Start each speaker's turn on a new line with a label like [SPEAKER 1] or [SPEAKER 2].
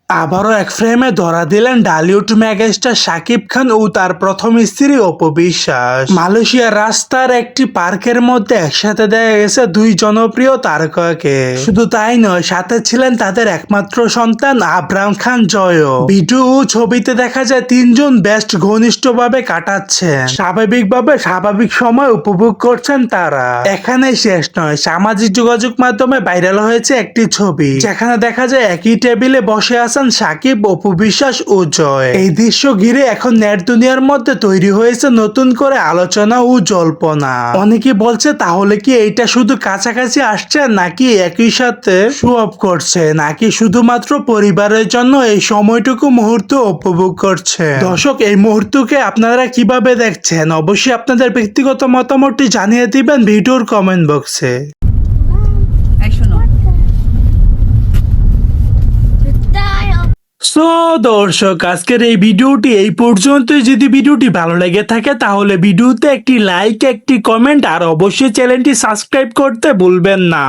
[SPEAKER 1] আবারও এক ফ্রেমে ধরা দিলেন ঢালিউড মেগাস্টার শাকিব খান ও তার প্রথম স্ত্রী অপু বিশ্বাস। মালয়েশিয়ার রাস্তার একটি পার্কের মধ্যে একসাথে দেখা গেছে দুই জনপ্রিয় তারকাকে। শুধু তাই নয়, সাথে ছিলেন তাদের একমাত্র সন্তান আবরাম খান জয়। ভিডিও ও ছবিতে দেখা যায় তিনজন বেস্ট ঘনিষ্ঠভাবে কাটাচ্ছেন। স্বাভাবিক সময় উপভোগ করছেন তারা। এখানেই শেষ নয়, সামাজিক যোগাযোগ মাধ্যমে ভাইরাল হয়েছে একটি ছবি যেখানে দেখা যায় একই টেবিলে বসে আছেন সাকিব, অপু বিশ্বাস ও জয়। এই দৃশ্য ঘিরে এখন নেট দুনিয়ার মধ্যে তৈরি হয়েছে নতুন করে আলোচনা ও জল্পনা। অনেকে বলছে তাহলে কি এইটা শুধু কাছাকাছি আসছে, নাকি একই সাথে শো অফ করছে, নাকি শুধুমাত্র পরিবারের জন্য এই সময়টুকু মুহূর্ত উপভোগ করছে। দর্শক, এই মুহূর্তকে আপনারা কিভাবে দেখছেন অবশ্যই আপনাদের ব্যক্তিগত মতামতটি জানিয়ে দিবেন ভিডিওর কমেন্ট বক্সে। সো দর্শক, আজকের এই ভিডিওটি এই পর্যন্তই। যদি ভিডিওটি ভালো লেগে থাকে তাহলে ভিডিওতে একটি লাইক, একটি কমেন্ট আর অবশ্যই চ্যানেলটি সাবস্ক্রাইব করতে ভুলবেন না।